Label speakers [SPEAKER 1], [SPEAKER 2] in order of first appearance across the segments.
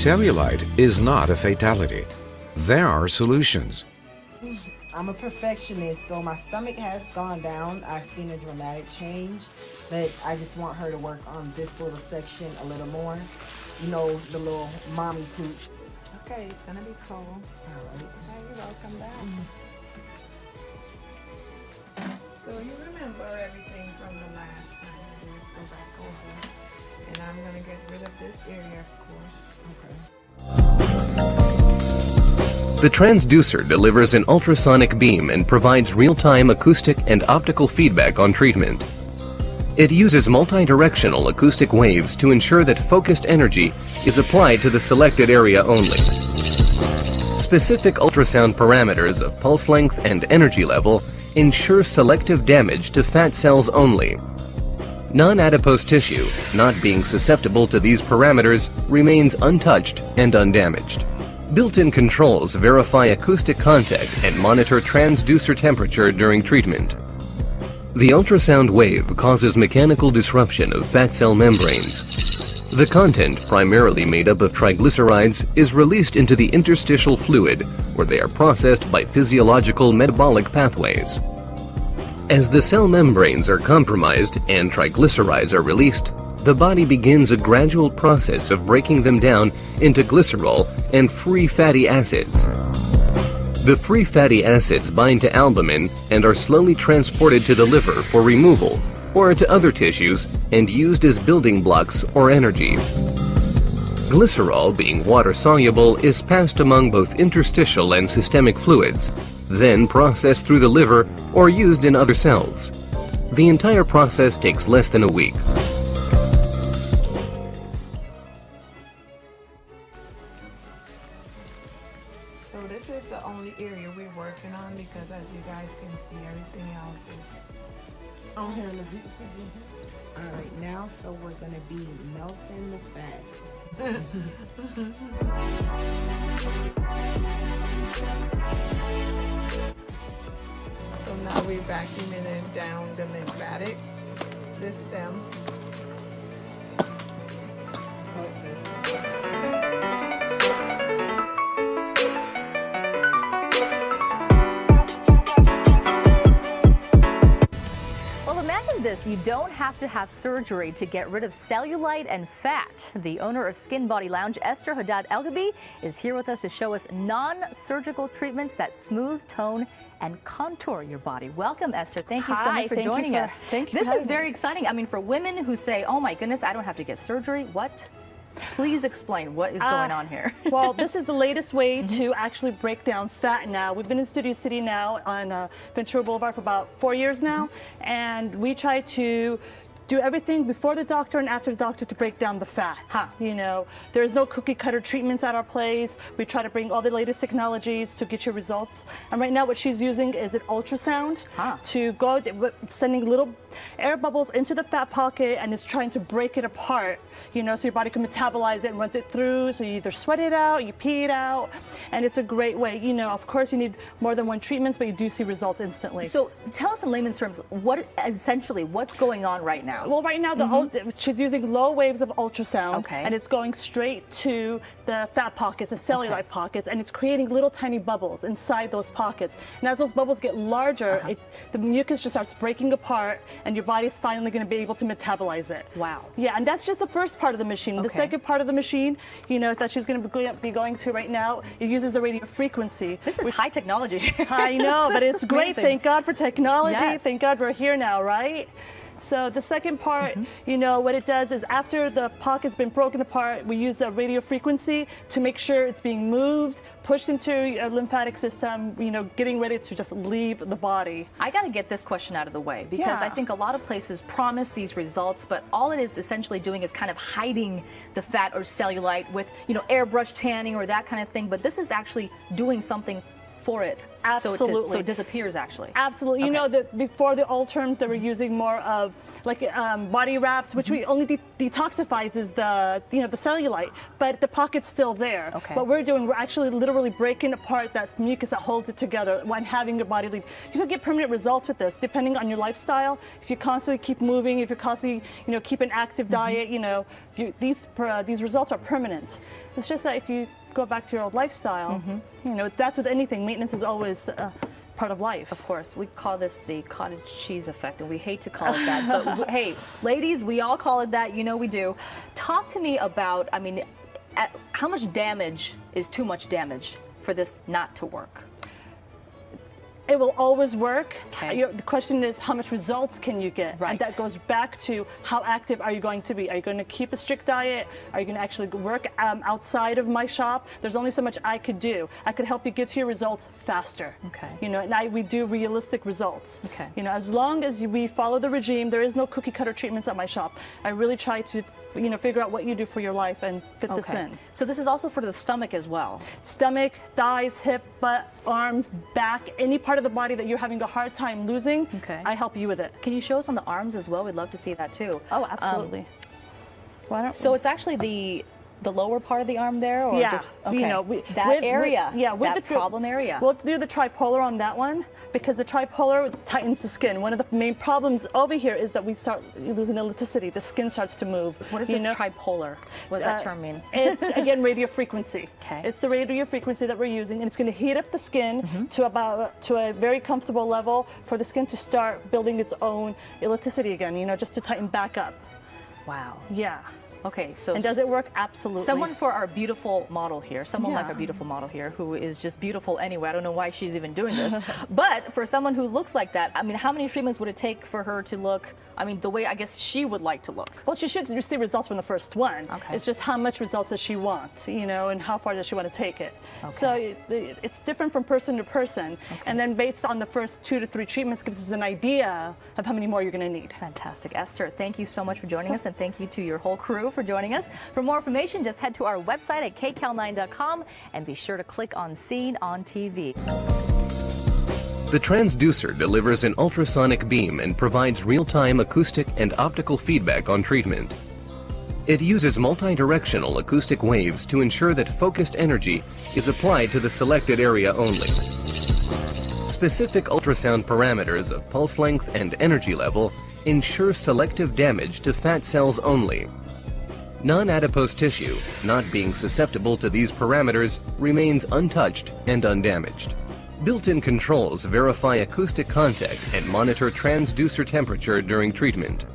[SPEAKER 1] Cellulite is not a fatality. There are solutions.
[SPEAKER 2] I'm a perfectionist, so my stomach has gone down. I've seen a dramatic change, but I just want her to work on this little section a little more. You know, the little mommy poop.
[SPEAKER 3] Okay, it's gonna be cold.
[SPEAKER 2] All right.
[SPEAKER 3] Okay, you're welcome back. So you remember everything from the last time. Let's go back over. And I'm gonna get rid of this area, of course. Okay.
[SPEAKER 4] The transducer delivers an ultrasonic beam and provides real-time acoustic and optical feedback on treatment. It uses multi-directional acoustic waves to ensure that focused energy is applied to the selected area only. Specific ultrasound parameters of pulse length and energy level ensure selective damage to fat cells only. Non-adipose tissue, not being susceptible to these parameters, remains untouched and undamaged. Built-in controls verify acoustic contact and monitor transducer temperature during treatment. The ultrasound wave causes mechanical disruption of fat cell membranes. The content, primarily made up of triglycerides, is released into the interstitial fluid, where they are processed by physiological metabolic pathways. As the cell membranes are compromised and triglycerides are released, the body begins a gradual process of breaking them down into glycerol and free fatty acids. The free fatty acids bind to albumin and are slowly transported to the liver for removal or to other tissues and used as building blocks or energy. Glycerol, being water-soluble, is passed among both interstitial and systemic fluids, then processed through the liver or used in other cells. The entire process takes less than a week.
[SPEAKER 3] So this is the only area we're working on because as you guys can see, everything else is
[SPEAKER 2] On here in the deep freezer. All right, now, so we're gonna be melting the fat.
[SPEAKER 3] So now we're vacuuming it down the lymphatic system.
[SPEAKER 5] Well, imagine this. You don't have to have surgery to get rid of cellulite and fat. The owner of Skin Body Lounge, Esther Haddad Elgabi, is here with us to show us non-surgical treatments that smooth, tone, and contour your body. Welcome, Esther. Thank you so much for joining us.
[SPEAKER 6] Thank you.
[SPEAKER 5] This is very exciting. I mean, for women who say, oh my goodness, I don't have to get surgery. What? Please explain what is going on here.
[SPEAKER 6] Well, this is the latest way to actually break down fat now. We've been in Studio City now on Ventura Boulevard for about 4 years now, and we try to do everything before the doctor and after the doctor to break down the fat. You know, there's no cookie cutter treatments at our place. We try to bring all the latest technologies to get your results. And right now what she's using is an ultrasound to go, sending little air bubbles into the fat pocket, and it's trying to break it apart, you know, so your body can metabolize it and runs it through. So you either sweat it out, you pee it out, and it's a great way. You know, of course you need more than one treatment, but you do see results instantly.
[SPEAKER 5] So tell us in layman's terms, what's going on right now?
[SPEAKER 6] Well, right now she's using low waves of ultrasound, and it's going straight to the fat pockets, the cellulite pockets, and it's creating little tiny bubbles inside those pockets. And as those bubbles get larger, the mucus just starts breaking apart, and your body's finally going to be able to metabolize it.
[SPEAKER 5] Wow.
[SPEAKER 6] Yeah, and that's just the first part of the machine. The second part of the machine, you know, that she's going to be going to right now, it uses the radio frequency.
[SPEAKER 5] This is high technology.
[SPEAKER 6] I know, but it's great.
[SPEAKER 5] Amazing.
[SPEAKER 6] Thank God for technology.
[SPEAKER 5] Yes.
[SPEAKER 6] Thank God we're here now, right? So the second part, you know, what it does is after the pocket's been broken apart, we use the radio frequency to make sure it's being moved, pushed into a lymphatic system, you know, getting ready to just leave the body.
[SPEAKER 5] I got to get this question out of the way because I think a lot of places promise these results, but all it is essentially doing is kind of hiding the fat or cellulite with, you know, airbrush tanning or that kind of thing. But this is actually doing something for it.
[SPEAKER 6] Absolutely.
[SPEAKER 5] So it disappears actually.
[SPEAKER 6] Absolutely. You know that before the Ulterms, they were using more of like body wraps, which we only detoxifies the the cellulite, but the pocket's still there.
[SPEAKER 5] Okay.
[SPEAKER 6] What we're doing, we're actually literally breaking apart that mucus that holds it together when having your body leave. You could get permanent results with this, depending on your lifestyle. If you constantly keep moving, if you constantly keep an active diet, these results are permanent. It's just that if you go back to your old lifestyle, that's with anything. Maintenance is always part of life.
[SPEAKER 5] Of course, we call this the cottage cheese effect, and we hate to call it that, but hey, ladies, we all call it that, we do. Talk to me about, how much damage is too much damage for this not to work?
[SPEAKER 6] It will always work.
[SPEAKER 5] Okay.
[SPEAKER 6] The question is, how much results can you get?
[SPEAKER 5] Right.
[SPEAKER 6] And that goes back to how active are you going to be? Are you going to keep a strict diet? Are you going to actually work outside of my shop? There's only so much I could do. I could help you get to your results faster.
[SPEAKER 5] Okay.
[SPEAKER 6] And we do realistic results.
[SPEAKER 5] Okay.
[SPEAKER 6] As long as we follow the regime, there is no cookie cutter treatments at my shop. I really try to figure out what you do for your life and fit this in.
[SPEAKER 5] So this is also for the stomach as well?
[SPEAKER 6] Stomach, thighs, hip, butt, arms, back, any part of the body that you're having a hard time losing, I help you with it.
[SPEAKER 5] Can you show us on the arms as well? We'd love to see that too.
[SPEAKER 6] Oh, absolutely.
[SPEAKER 5] So it's actually the lower part of the arm there, or
[SPEAKER 6] yeah,
[SPEAKER 5] just that problem area.
[SPEAKER 6] We'll do the tripolar on that one because the tripolar tightens the skin. One of the main problems over here is that we start losing elasticity. The skin starts to move.
[SPEAKER 5] What is this tripolar? What does that term mean?
[SPEAKER 6] It's again radio frequency.
[SPEAKER 5] Okay.
[SPEAKER 6] It's the radio frequency that we're using, and it's going to heat up the skin to a very comfortable level for the skin to start building its own elasticity again. Just to tighten back up.
[SPEAKER 5] Wow.
[SPEAKER 6] Yeah.
[SPEAKER 5] Okay, so
[SPEAKER 6] and does it work? Absolutely.
[SPEAKER 5] Someone for our beautiful model here, like our beautiful model here, who is just beautiful anyway. I don't know why she's even doing this, but for someone who looks like that, how many treatments would it take for her to look? The way I guess she would like to look.
[SPEAKER 6] Well, she should receive results from the first one.
[SPEAKER 5] Okay.
[SPEAKER 6] It's just how much results does she want, and how far does she want to take it.
[SPEAKER 5] Okay.
[SPEAKER 6] So it's different from person to person, and then based on the first 2 to 3 treatments gives us an idea of how many more you're going to need.
[SPEAKER 5] Fantastic. Esther, thank you so much for joining us, and thank you to your whole crew for joining us. For more information, just head to our website at kcal9.com and be sure to click on Seen on TV.
[SPEAKER 4] The transducer delivers an ultrasonic beam and provides real-time acoustic and optical feedback on treatment. It uses multi-directional acoustic waves to ensure that focused energy is applied to the selected area only. Specific ultrasound parameters of pulse length and energy level ensure selective damage to fat cells only. Non-adipose tissue, not being susceptible to these parameters, remains untouched and undamaged. Built-in controls verify acoustic contact and monitor transducer temperature during treatment.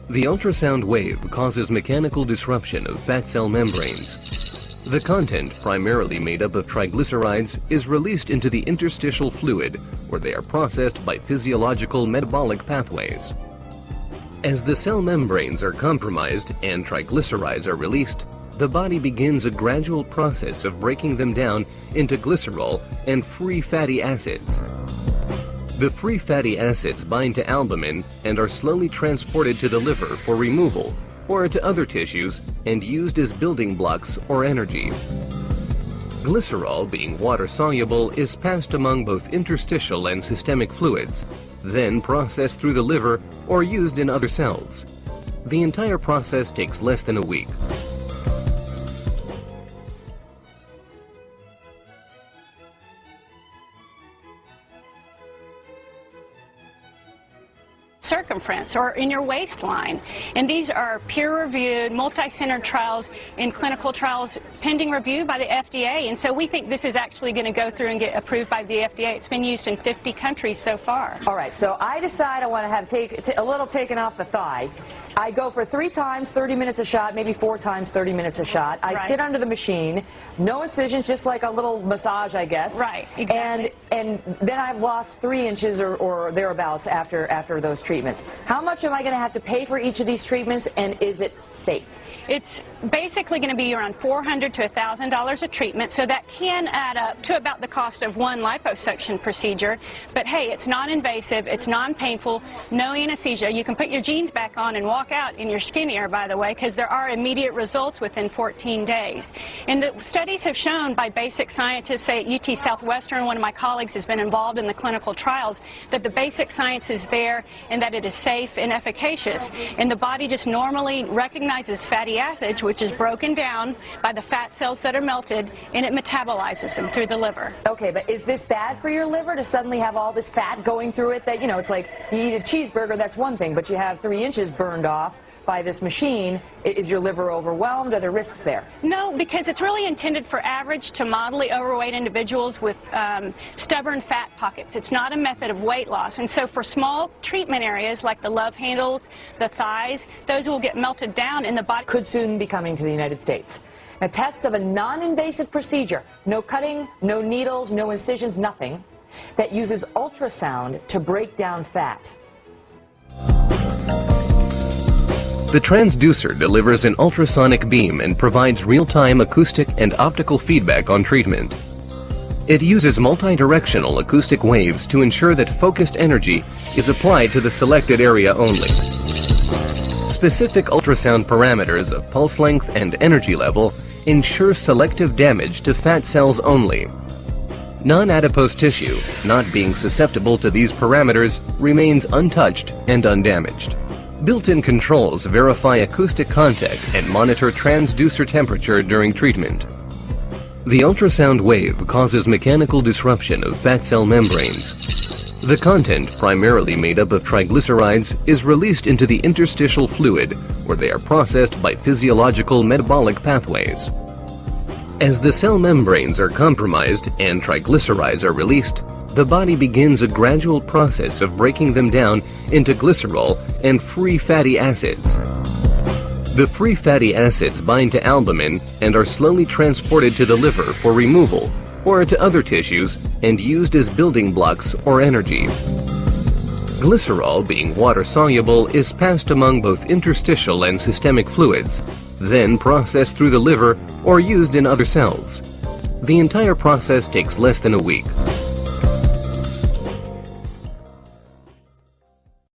[SPEAKER 4] The ultrasound wave causes mechanical disruption of fat cell membranes. The content, primarily made up of triglycerides, is released into the interstitial fluid, where they are processed by physiological metabolic pathways. As the cell membranes are compromised and triglycerides are released, the body begins a gradual process of breaking them down into glycerol and free fatty acids. The free fatty acids bind to albumin and are slowly transported to the liver for removal or to other tissues and used as building blocks or energy. Glycerol, being water-soluble, is passed among both interstitial and systemic fluids, then processed through the liver or used in other cells. The entire process takes less than a week.
[SPEAKER 7] Circumference or in your waistline, and these are peer-reviewed multi-centered trials in clinical trials pending review by the FDA, and so we think this is actually going to go through and get approved by the FDA. It's been used in 50 countries so far.
[SPEAKER 8] All right, so I decide I want to have a little taken off the thigh. I go for 3 times 30 minutes a shot, maybe 4 times 30 minutes a shot. I sit under the machine, no incisions, just like a little massage, I guess.
[SPEAKER 7] Right, exactly.
[SPEAKER 8] And then I've lost 3 inches or thereabouts after those treatments. How much am I going to have to pay for each of these treatments, and is it safe?
[SPEAKER 7] It's basically going to be around $400 to $1,000 a treatment, so that can add up to about the cost of one liposuction procedure. But hey, it's non-invasive, it's non-painful, no anesthesia. You can put your jeans back on and walk out and you're skinnier, by the way, because there are immediate results within 14 days. And the studies have shown by basic scientists, say at UT Southwestern, one of my colleagues has been involved in the clinical trials, that the basic science is there and that it is safe and efficacious. And the body just normally recognizes fatty acids, which is broken down by the fat cells that are melted, and it metabolizes them through the liver.
[SPEAKER 8] Okay, but is this bad for your liver to suddenly have all this fat going through it? That, you know, it's like you eat a cheeseburger, that's one thing, but you have 3 inches burned off by this machine. Is your liver overwhelmed? Are there risks there?
[SPEAKER 7] No, because it's really intended for average to moderately overweight individuals with stubborn fat pockets. It's not a method of weight loss. And so for small treatment areas like the love handles, the thighs, those will get melted down in the body.
[SPEAKER 8] Could soon be coming to the United States. A test of a non-invasive procedure, no cutting, no needles, no incisions, nothing, that uses ultrasound to break down fat.
[SPEAKER 4] The transducer delivers an ultrasonic beam and provides real-time acoustic and optical feedback on treatment. It uses multi-directional acoustic waves to ensure that focused energy is applied to the selected area only. Specific ultrasound parameters of pulse length and energy level ensure selective damage to fat cells only. Non-adipose tissue, not being susceptible to these parameters, remains untouched and undamaged. Built-in controls verify acoustic contact and monitor transducer temperature during treatment. The ultrasound wave causes mechanical disruption of fat cell membranes. The content, primarily made up of triglycerides, is released into the interstitial fluid, where they are processed by physiological metabolic pathways. As the cell membranes are compromised and triglycerides are released, the body begins a gradual process of breaking them down into glycerol and free fatty acids. The free fatty acids bind to albumin and are slowly transported to the liver for removal or to other tissues and used as building blocks or energy. Glycerol, being water-soluble, is passed among both interstitial and systemic fluids, then processed through the liver or used in other cells. The entire process takes less than a week.